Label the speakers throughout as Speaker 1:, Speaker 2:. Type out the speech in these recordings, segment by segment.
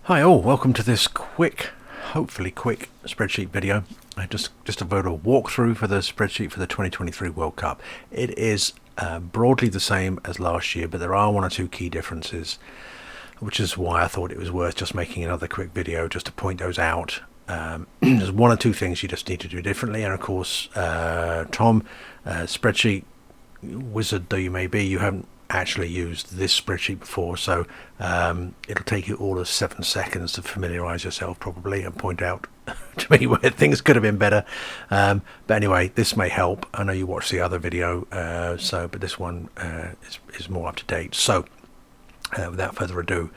Speaker 1: Hi all, welcome to this hopefully quick spreadsheet video. Just a photo walkthrough for the spreadsheet for the 2023 World Cup. It is broadly the same as last year, but there are one or two key differences, which is why I thought it was worth just making another quick video just to point those out. There's one or two things you just need to do differently, and of course, Tom, spreadsheet wizard though you may be, you haven't actually used this spreadsheet before, so it'll take you all of 7 seconds to familiarize yourself probably and point out to me where things could have been better, but anyway, this may help. I know you watched the other video, but this one is more up to date. So without further ado,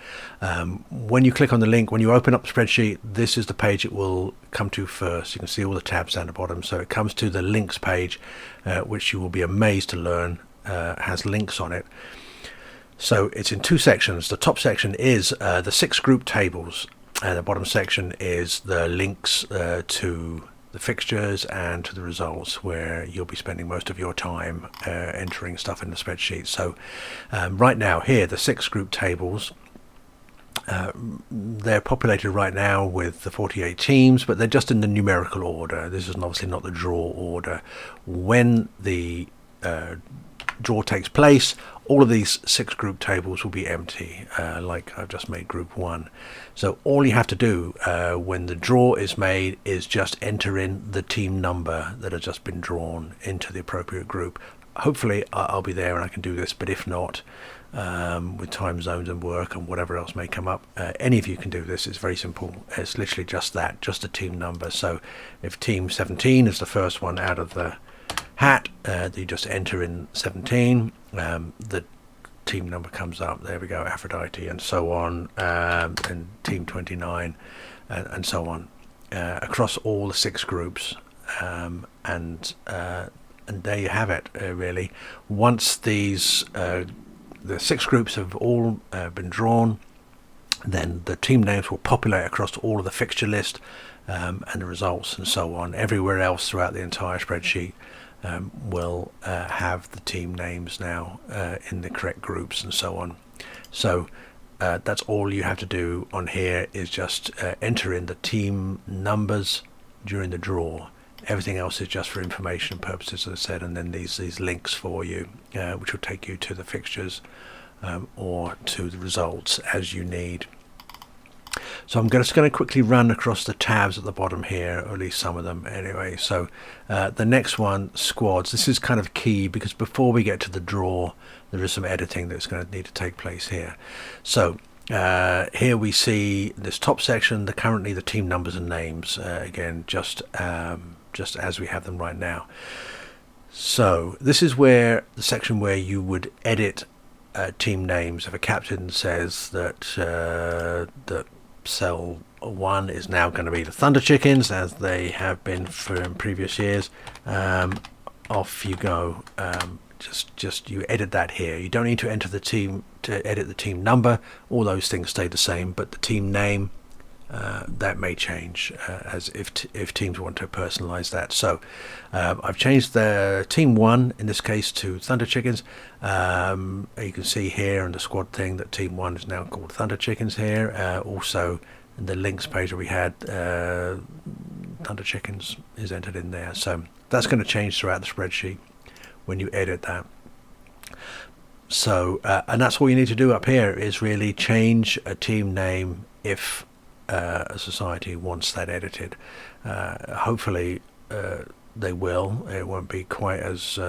Speaker 1: when you click on the link, when you open up the spreadsheet, this is the page it will come to first. You can see all the tabs down the bottom, so it comes to the links page, which you will be amazed to learn has links on it. So it's in two sections. The top section is the 6 group tables, and the bottom section is the links to the fixtures and to the results, where you'll be spending most of your time entering stuff in the spreadsheet. So right now here, the 6 group tables, they're populated right now with the 48 teams, but they're just in the numerical order. This is obviously not the draw order. When the draw takes place, all of these 6 group tables will be empty, like I've just made group 1. So all you have to do when the draw is made is just enter in the team number that has just been drawn into the appropriate group. Hopefully I'll be there and I can do this, but if not, with time zones and work and whatever else may come up, any of you can do this. It's very simple. It's literally just that, just a team number. So if team 17 is the first one out of the hat, you just enter in 17, the team number comes up, there we go, Aphrodite, and so on, and team 29, and so on, across all the 6 groups, and there you have it. Really, once these the 6 groups have all been drawn, then the team names will populate across all of the fixture list, and the results and so on. Everywhere else throughout the entire spreadsheet will have the team names now in the correct groups and so on. So that's all you have to do on here, is just enter in the team numbers during the draw. Everything else is just for information purposes, as I said, and then these links for you, which will take you to the fixtures or to the results as you need. So I'm just going to quickly run across the tabs at the bottom here, or at least some of them anyway. So the next one, squads. This is kind of key, because before we get to the draw, there is some editing that's going to need to take place here. So here we see this top section, currently the team numbers and names, again, just as we have them right now. So this is where the section where you would edit team names. If a captain says that that cell 1 is now going to be the Thunder Chickens, as they have been for in previous years, off you go. Just you edit that here. You don't need to enter the team to edit the team number. All those things stay the same, but the team name, that may change, as if teams want to personalize that. So I've changed the team 1 in this case to Thunder Chickens. You can see here in the squad thing that team 1 is now called Thunder Chickens here. Also in the links page where we had Thunder Chickens is entered in there. So that's going to change throughout the spreadsheet when you edit that. So and that's all you need to do up here, is really change a team name if a society wants that edited. Hopefully they will. It won't be quite as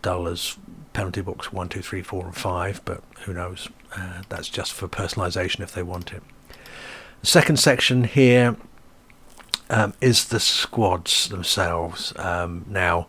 Speaker 1: dull as penalty books 1, 2, 3, 4 and 5, but who knows. That's just for personalization if they want it. The second section here is the squads themselves. Now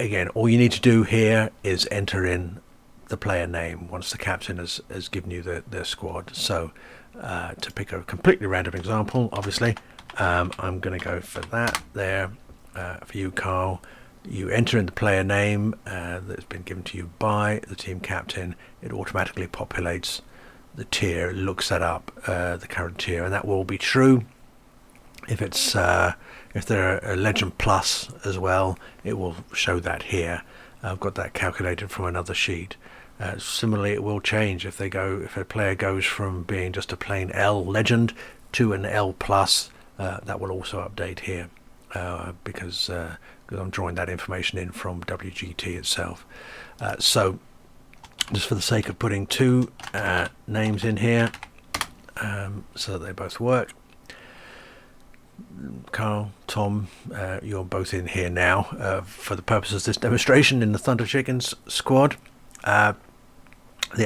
Speaker 1: again, all you need to do here is enter in the player name once the captain has given you the squad. So to pick a completely random example, obviously, I'm going to go for that there. For you, Carl, you enter in the player name that's been given to you by the team captain. It automatically populates the tier, looks that up, the current tier, and that will be true. If it's if they're a Legend Plus as well, it will show that here. I've got that calculated from another sheet. Similarly, it will change if a player goes from being just a plain L legend to an L plus. That will also update here because I'm drawing that information in from WGT itself. So just for the sake of putting two names in here so that they both work, Carl, Tom, you're both in here now for the purposes of this demonstration in the Thunder Chickens squad. The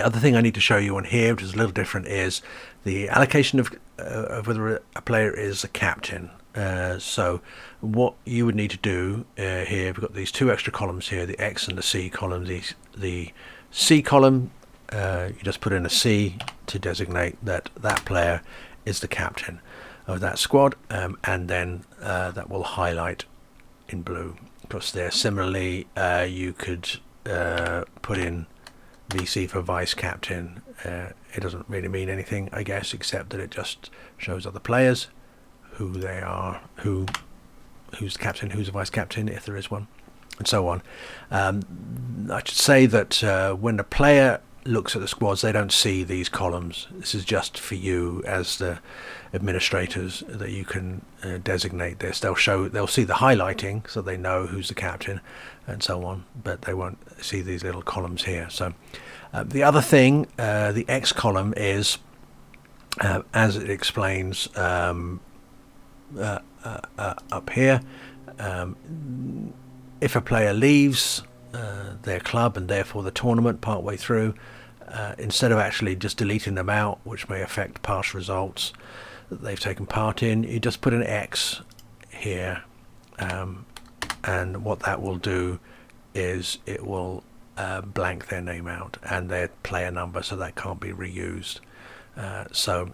Speaker 1: other thing I need to show you on here, which is a little different, is the allocation of whether a player is a captain. So what you would need to do here, we've got these two extra columns here, the X and the C column. The C column, you just put in a C to designate that player is the captain of that squad, and then that will highlight in blue across there. Similarly, you could put in VC for vice captain. It doesn't really mean anything, I guess, except that it just shows other players, who they are, who's the captain, who's the vice captain, if there is one, and so on. I should say that when the player looks at the squads, they don't see these columns. This is just for you as the administrators, that you can designate this. They'll see the highlighting, so they know who's the captain and so on, but they won't see these little columns here. So the other thing, the X column is, as it explains up here, if a player leaves their club and therefore the tournament partway through, instead of actually just deleting them out, which may affect past results that they've taken part in, you just put an X here, and what that will do is it will blank their name out and their player number, so that can't be reused. So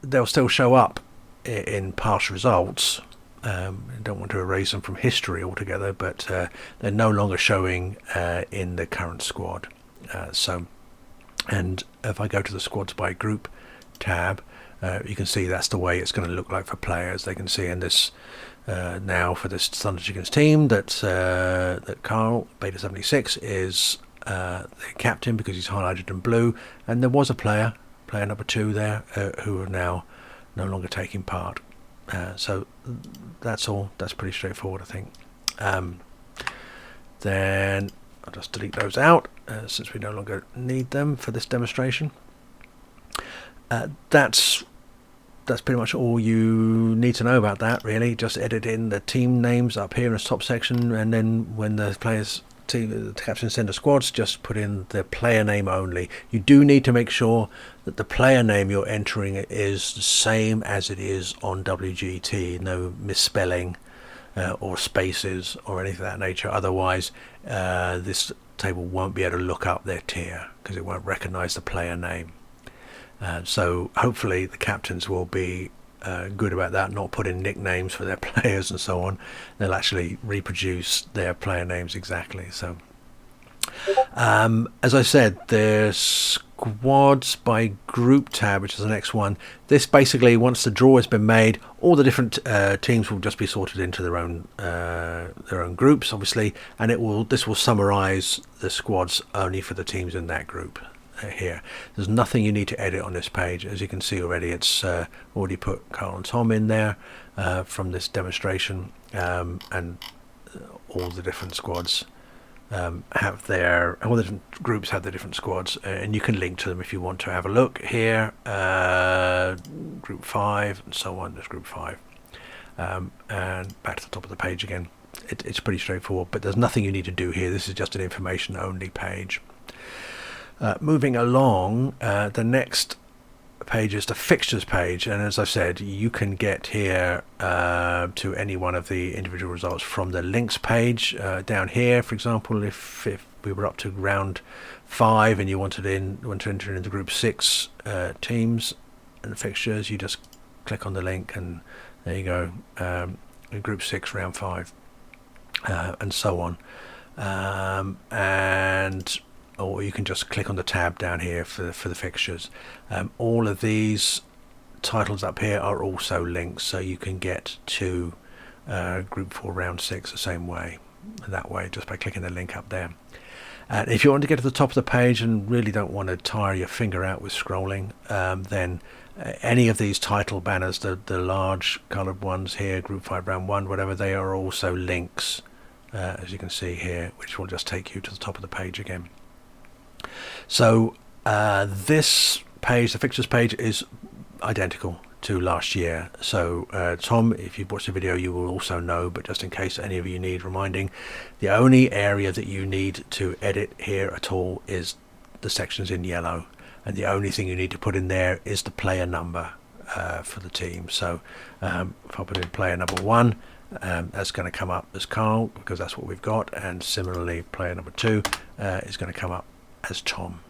Speaker 1: they'll still show up in past results. I don't want to erase them from history altogether, but they're no longer showing in the current squad. And if I go to the squads by group tab, you can see that's the way it's going to look like for players. They can see in this now for this Thunder Chickens team that Carl Beta 76 is the captain because he's highlighted in blue, and there was a player number 2 there who are now no longer taking part. So that's all. That's pretty straightforward, I think. Then I'll just delete those out since we no longer need them for this demonstration. That's pretty much all you need to know about that, really. Just edit in the team names up here in the top section, and then when the captain send the squads, just put in the player name only. You do need to make sure that the player name you're entering is the same as it is on WGT. No misspelling or spaces or anything of that nature. Otherwise, this table won't be able to look up their tier because it won't recognize the player name. So hopefully the captains will be good about that, not put in nicknames for their players and so on. They'll actually reproduce their player names exactly. So as I said, the squads by group tab, which is the next one, this basically, once the draw has been made, all the different teams will just be sorted into their own groups, obviously, and this will summarize the squads only for the teams in that group. Here there's nothing you need to edit on this page. As you can see already, it's already put Carl and Tom in there from this demonstration, and all the different squads all the different groups have their different squads, and you can link to them if you want to have a look here. Group 5 and so on. There's group 5, and back to the top of the page again. It's pretty straightforward, but there's nothing you need to do here. This is just an information only page. Moving along, the next page is the fixtures page, and as I said, you can get here to any one of the individual results from the links page down here. For example, if we were up to round 5 and you want to enter into group 6 teams and fixtures, you just click on the link and there you go, in group 6 round 5, and so on, or you can just click on the tab down here for the fixtures. All of these titles up here are also links, so you can get to group 4 round 6 the same way, that way, just by clicking the link up there. And if you want to get to the top of the page and really don't want to tire your finger out with scrolling, then any of these title banners, the large coloured ones here, Group 5 Round 1, whatever, they are also links, as you can see here, which will just take you to the top of the page again. So this page, the fixtures page, is identical to last year. So Tom, if you've watched the video, you will also know, but just in case any of you need reminding, the only area that you need to edit here at all is the sections in yellow, and the only thing you need to put in there is the player number for the team. So if I put in player number 1, that's going to come up as Carl, because that's what we've got, and similarly player number 2 is going to come up as Tom.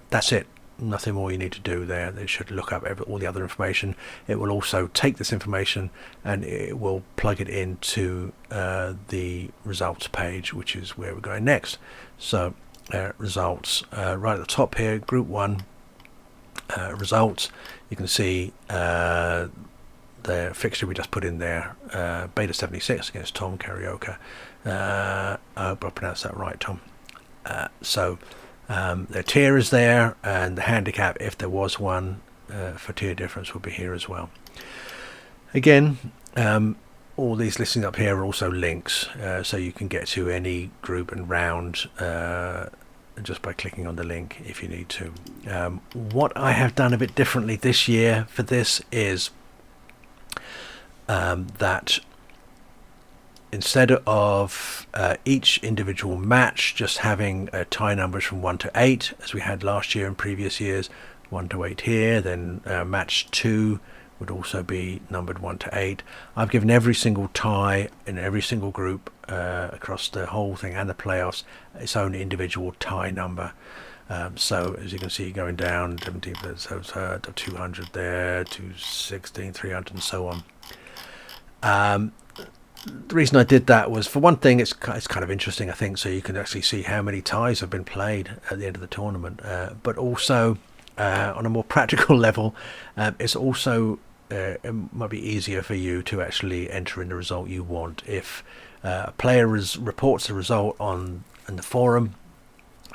Speaker 1: That's it. Nothing more you need to do there. It should look up all the other information. It will also take this information and it will plug it into the results page, which is where we're going next. So results, right at the top here, Group 1 results. You can see the fixture we just put in there, Beta 76 against Tom Karaoke. I hope I pronounced that right, Tom. The tier is there, and the handicap, if there was one, for tier difference would be here as well. Again, all these listings up here are also links, so you can get to any group and round just by clicking on the link if you need to. What I have done a bit differently this year for this is that instead of each individual match just having tie numbers from 1 to 8, as we had last year and previous years, 1 to 8 here, then match 2 would also be numbered 1 to 8. I've given every single tie in every single group across the whole thing and the playoffs its own individual tie number. So as you can see, going down 17, so 200 there, 216, 300 and so on. The reason I did that was, for one thing, it's kind of interesting, I think, so you can actually see how many ties have been played at the end of the tournament, but also on a more practical level, it's also it might be easier for you to actually enter in the result you want. If a player reports the result in the forum,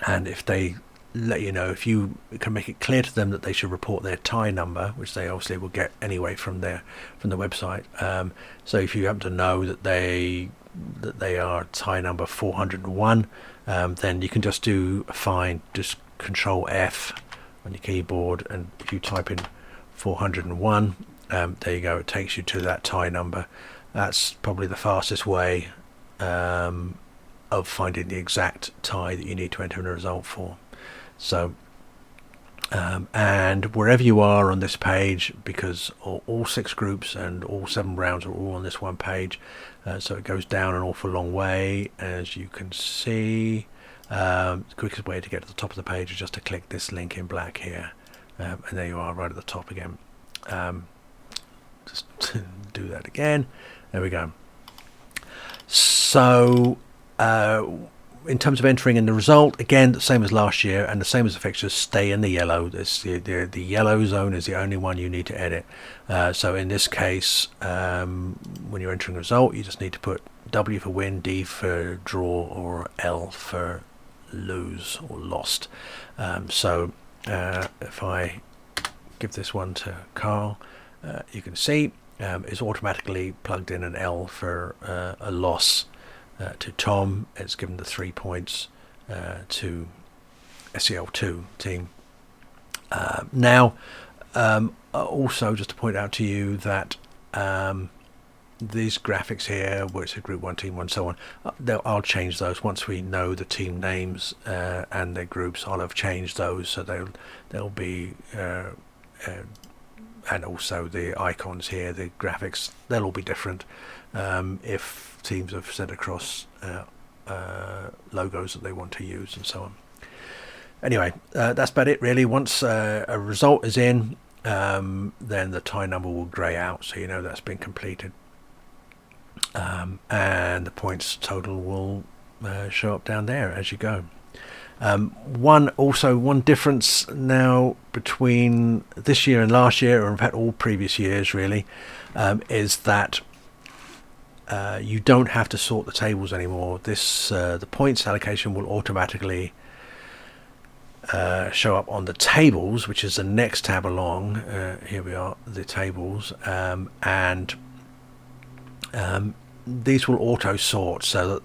Speaker 1: and if they let you know, if you can make it clear to them that they should report their tie number, which they obviously will get anyway from the website. So if you happen to know that they are tie number 401, then you can just do a find, just Control F on your keyboard, and if you type in 401, there you go, it takes you to that tie number. That's probably the fastest way of finding the exact tie that you need to enter in a result for. So and wherever you are on this page, because all 6 groups and all 7 rounds are all on this one page, so it goes down an awful long way, as you can see. The quickest way to get to the top of the page is just to click this link in black here, and there you are, right at the top again. Just do that again. There we go. So in terms of entering in the result, again, the same as last year and the same as the fixtures, stay in the yellow. The yellow zone is the only one you need to edit. So in this case, when you're entering a result, you just need to put W for win, D for draw, or L for lose or lost. So if I give this one to Carl, you can see it's automatically plugged in an L for a loss. To Tom, it's given the 3 points to SEL2 team. Now, also just to point out to you that these graphics here, where it's a Group 1, Team 1, so on, I'll change those once we know the team names and their groups. I'll have changed those, so they'll be and also the icons here, the graphics, they'll all be different if teams have set across logos that they want to use and so on. Anyway, that's about it really. Once a result is in, then the tie number will grey out, so you know that's been completed, and the points total will show up down there as you go. One difference now between this year and last year, or in fact all previous years really, is that you don't have to sort the tables anymore. This the points allocation will automatically show up on the tables, which is the next tab along. Here we are, the tables, and these will auto sort so that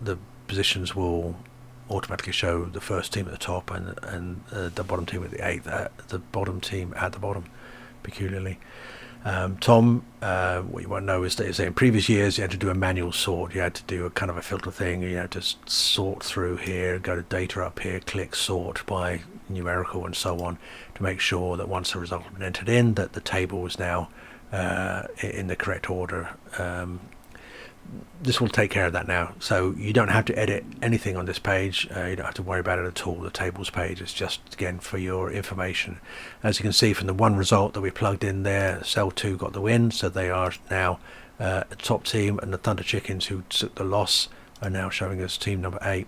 Speaker 1: the positions will automatically show the first team at the top and the bottom team at the eighth, the bottom team at the bottom, peculiarly. Tom, what you won't know is that in previous years you had to do a manual sort. You had to do a kind of a filter thing. You had to sort through here, go to data up here, click sort by numerical and so on, to make sure that once the result had been entered in, that the table was now in the correct order. This will take care of that now, so you don't have to edit anything on this page. You don't have to worry about it at all. The tables page is just, again, for your information. As you can see from the one result that we plugged in there, cell 2 got the win, so they are now a top team, and the Thunder Chickens, who took the loss, are now showing us team number 8.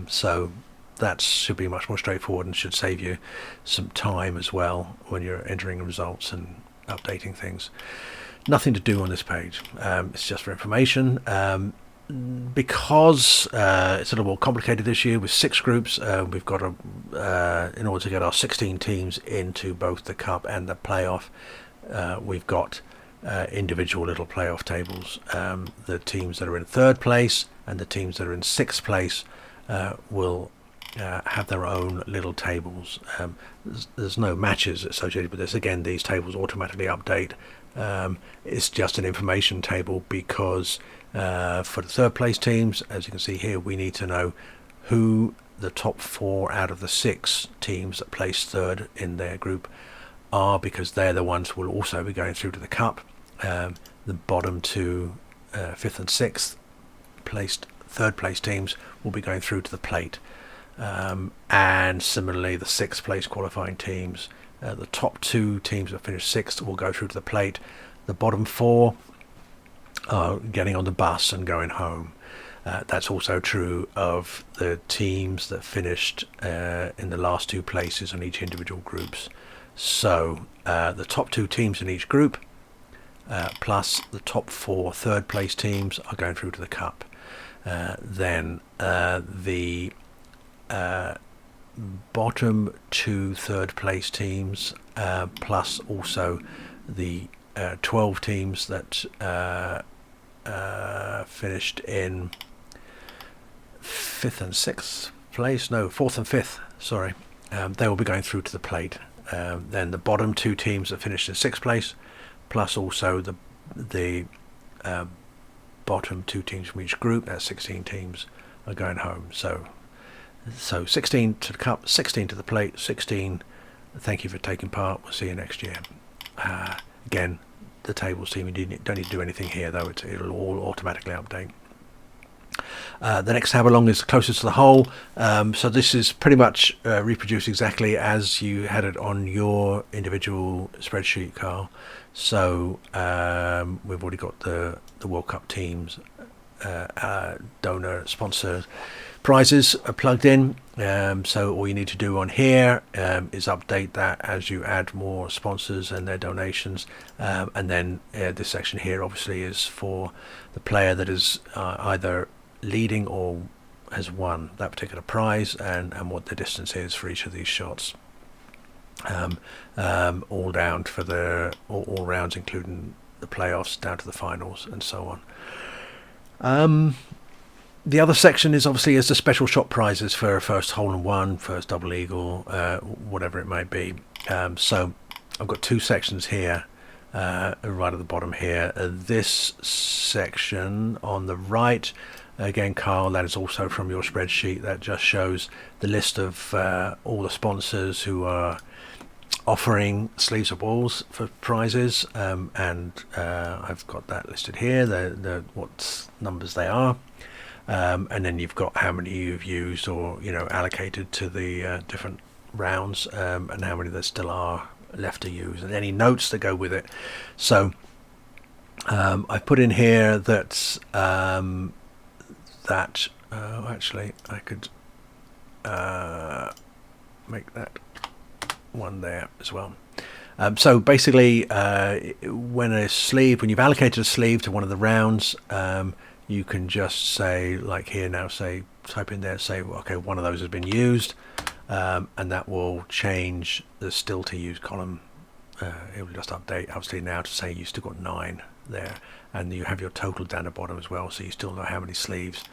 Speaker 1: So that should be much more straightforward and should save you some time as well when you're entering results and updating things. Nothing to do on this page. It's just for information. Because it's a little more complicated this year with 6 groups, we've got in order to get our 16 teams into both the cup and the playoff, we've got individual little playoff tables. The teams that are in 3rd place and the teams that are in 6th place will have their own little tables. There's no matches associated with this. Again, these tables automatically update. It's just an information table because for the 3rd place teams, as you can see here, we need to know who the top 4 out of the 6 teams that placed 3rd in their group are, because they're the ones who will also be going through to the cup. The bottom 2 5th and 6th placed 3rd place teams will be going through to the plate, and similarly the 6th place qualifying teams, the top 2 teams that finish 6th will go through to the plate. The bottom 4 are getting on the bus and going home. That's also true of the teams that finished in the last 2 places on each individual groups. So the top 2 teams in each group plus the top 4 3rd place teams are going through to the cup. Then the bottom 2 3rd place teams plus also the 12 teams that finished in 5th and 6th place, no, 4th and 5th, sorry, they will be going through to the plate. Then the bottom 2 teams that finished in 6th place plus also the bottom 2 teams from each group, that's 16 teams, are going home. So 16 to the cup, 16 to the plate, 16 thank you for taking part, we'll see you next year. Again, the tables team, you don't need to do anything here though, it'll all automatically update. The next tab along is closest to the hole, so this is pretty much reproduced exactly as you had it on your individual spreadsheet, Carl. So we've already got the World Cup teams, donor sponsor prizes are plugged in, so all you need to do on here is update that as you add more sponsors and their donations, and then this section here obviously is for the player that is either leading or has won that particular prize, and what the distance is for each of these shots, all down for all rounds, including the playoffs down to the finals and so on. The other section is obviously the special shot prizes for first hole-in-one, first double eagle, whatever it might be. So I've got 2 sections here, right at the bottom here. This section on the right, again, Carl, that is also from your spreadsheet. That just shows the list of all the sponsors who are offering sleeves of balls for prizes, and I've got that listed here, what numbers they are. And then you've got how many you've used or allocated to the different rounds, and how many there still are left to use, and any notes that go with it. So I've put in here that actually I could make that one there as well. So basically, when you've allocated a sleeve to one of the rounds, you can just say, like here now, type in there, say, okay, one of those has been used, and that will change the still to use column. It will just update obviously now to say you still got 9 there, and you have your total down the bottom as well, so you still know how many sleeves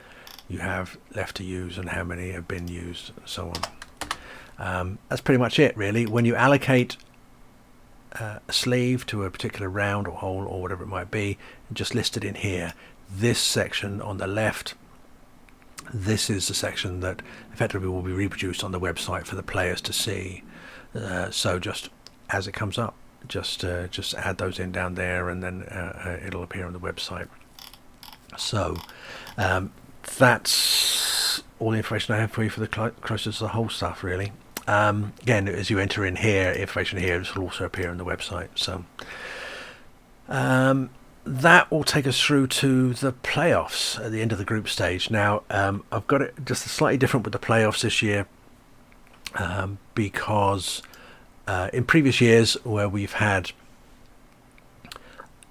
Speaker 1: you have left to use and how many have been used, and so on. That's pretty much it, really. When you allocate a sleeve to a particular round or hole or whatever it might be, just listed in here. This section on the left, this is the section that effectively will be reproduced on the website for the players to see. So just as it comes up, just add those in down there, and then it'll appear on the website. So that's all the information I have for you for the closest to the whole stuff, really. Again, as you enter in here, information here, this will also appear on the website. So that will take us through to the playoffs at the end of the group stage. Now, I've got it just slightly different with the playoffs this year, because in previous years where we've had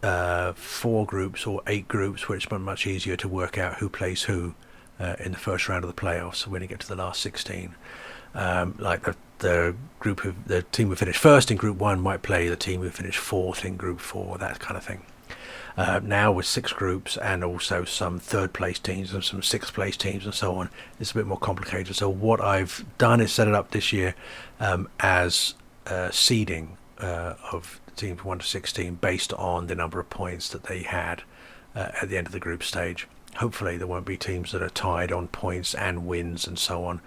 Speaker 1: 4 groups or 8 groups, where it's been much easier to work out who plays who in the first round of the playoffs when you get to the last 16. Like the team who finished first in group 1 might play the team who finished 4th in group 4, that kind of thing. Now with 6 groups and also some 3rd place teams and some 6th place teams and so on, it's a bit more complicated. So what I've done is set it up this year as seeding of teams 1 to 16 based on the number of points that they had at the end of the group stage. Hopefully there won't be teams that are tied on points and wins and so on,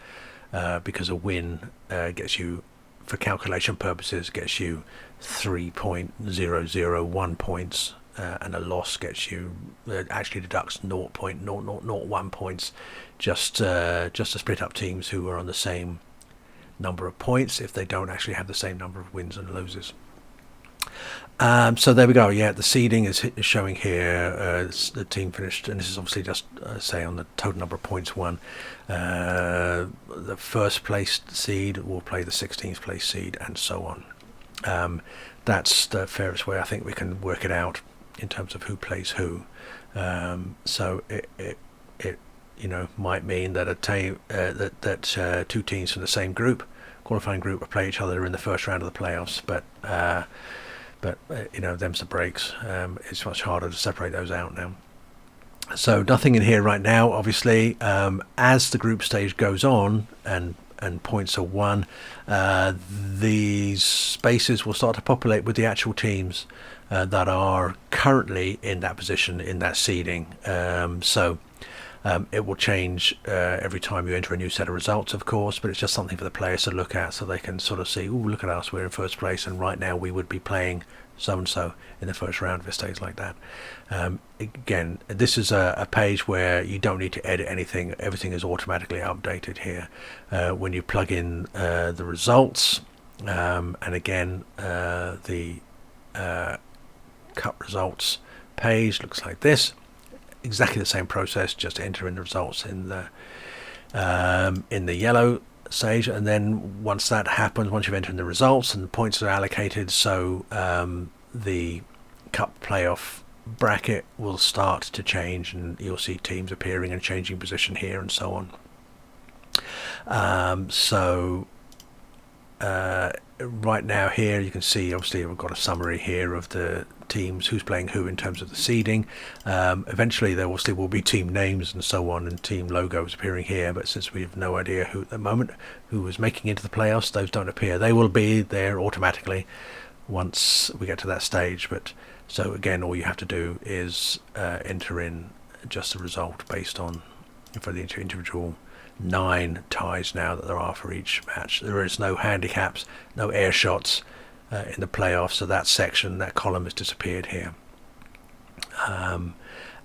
Speaker 1: because a win gets you, for calculation purposes, gets you 3.001 points, and a loss gets you, actually deducts 0.0001 points, just to split up teams who are on the same number of points if they don't actually have the same number of wins and loses. So there we go. Yeah, the seeding is showing here. The team finished, and this is obviously just say on the total number of points won. The first place seed will play the 16th place seed, and so on. That's the fairest way I think we can work it out in terms of who plays who. So it might mean that that 2 teams from the same qualifying group will play each other in the first round of the playoffs, but them's the breaks. It's much harder to separate those out now. So nothing in here right now, obviously. As the group stage goes on and points are won, these spaces will start to populate with the actual teams that are currently in that position in that seeding. It will change every time you enter a new set of results, of course, but it's just something for the players to look at so they can sort of see, oh, look at us, we're in first place, and right now we would be playing so-and-so in the first round if it stays like that. Again, this is a page where you don't need to edit anything. Everything is automatically updated here. When you plug in the results, and again, the cup results page looks like this. Exactly the same process, just enter in the results in the yellow stage, and then once that happens, once you've entered in the results and the points are allocated, so the cup playoff bracket will start to change, and you'll see teams appearing and changing position here and so on. Right now here you can see, obviously we've got a summary here of the teams, who's playing who in terms of the seeding. Eventually there obviously will be team names and so on and team logos appearing here, but since we have no idea who at the moment who is making into the playoffs, those don't appear. They will be there automatically once we get to that stage. But so again, all you have to do is enter in just the result based on, for the individual 9 ties now that there are for each match. There is no handicaps, no air shots in the playoffs, so that section, that column has disappeared here. And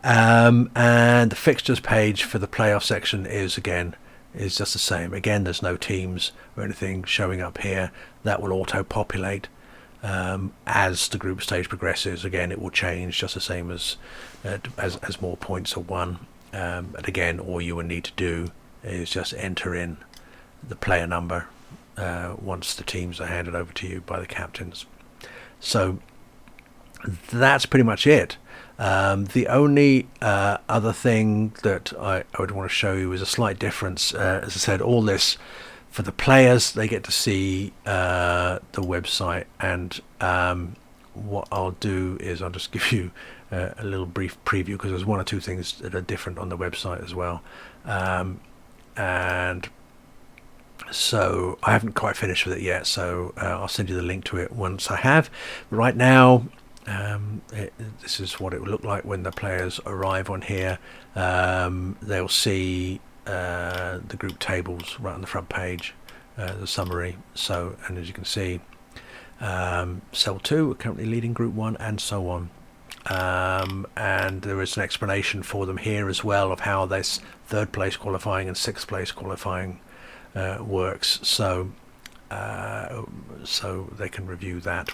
Speaker 1: the fixtures page for the playoff section is just the same. Again, there's no teams or anything showing up here. That will auto populate as the group stage progresses. Again, it will change just the same as more points are won. And again, all you will need to do is just enter in the player number once the teams are handed over to you by the captains. So that's pretty much it. The only other thing that I would want to show you is a slight difference. As I said, all this for the players, they get to see the website, and what I'll do is I'll just give you a little brief preview, because there's one or two things that are different on the website as well. And so I haven't quite finished with it yet, so I'll send you the link to it once I have. Right now, this is what it will look like when the players arrive on here. They'll see the group tables right on the front page, the summary. So, and as you can see, cell 2 are currently leading group 1, and so on. And there is an explanation for them here as well of how this third place qualifying and sixth place qualifying works, so they can review that.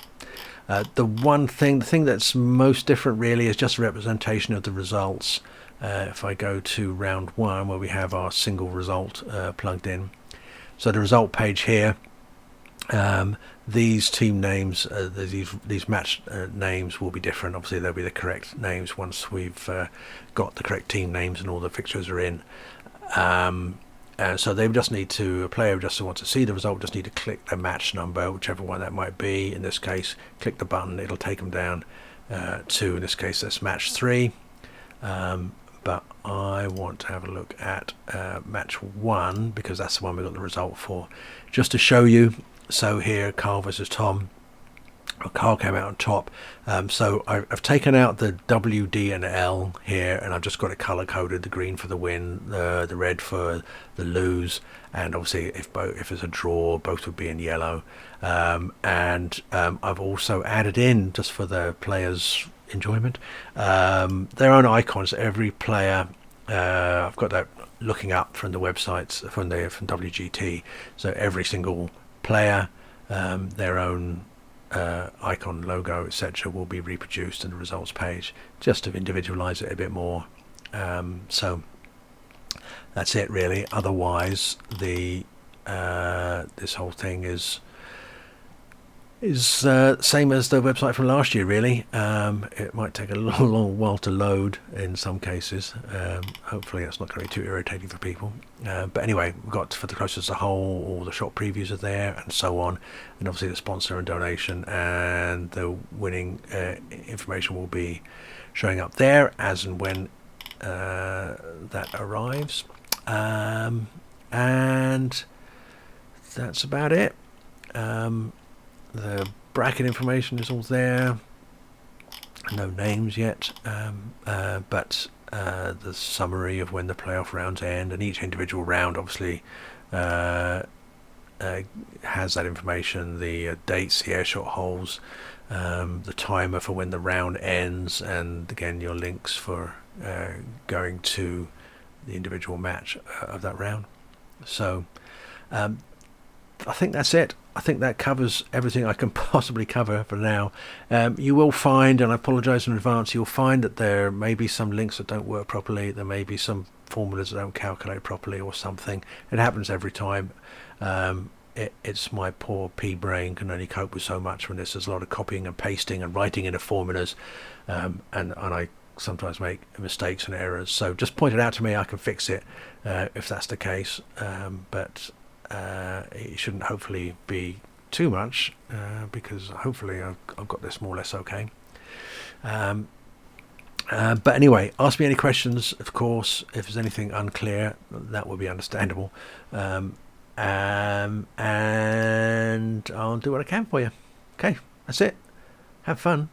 Speaker 1: The thing that's most different really is just a representation of the results. If I go to round 1, where we have our single result plugged in, so the result page here, these team names, these match names will be different. Obviously they'll be the correct names once we've got the correct team names and all the fixtures are in. So they just need to, a player just wants to see the result, just need to click their match number, whichever one that might be. In this case, click the button, it'll take them down to, in this case, that's match 3. But I want to have a look at match 1, because that's the one we got the result for, just to show you. So here, Carl versus Tom. Carl came out on top. So I've taken out the W, D and L here, and I've just got it color coded: the green for the win, the red for the lose, and obviously if it's a draw, both would be in yellow. And I've also added in, just for the players' enjoyment, their own icons. Every player, I've got that looking up from the websites from WGT. So every single player, their own icon, logo, etc. will be reproduced in the results page, just to individualize it a bit more. So that's it really. Otherwise, the this whole thing is same as the website from last year really. It might take a long while to load in some cases. Hopefully that's not going to be too irritating for people. But anyway, we've got for the closest as a whole, all the shop previews are there, and so on, and obviously the sponsor and donation, and the winning information will be showing up there as and when that arrives. And that's about it. The bracket information is all there. No names yet, but the summary of when the playoff rounds end, and each individual round obviously has that information: the dates, the airshot holes, the timer for when the round ends, and again your links for going to the individual match of that round. So I think that's it. I think that covers everything I can possibly cover for now. You will find, and I apologise in advance, you'll find that there may be some links that don't work properly. There may be some formulas that don't calculate properly or something. It happens every time. It's my poor pea brain can only cope with so much when there's a lot of copying and pasting and writing into formulas, and I sometimes make mistakes and errors. So just point it out to me, I can fix it if that's the case. But it shouldn't hopefully be too much, because hopefully I've got this more or less okay. But anyway, ask me any questions, of course. If there's anything unclear, that will be understandable, and I'll do what I can for you. Okay, that's it. Have fun.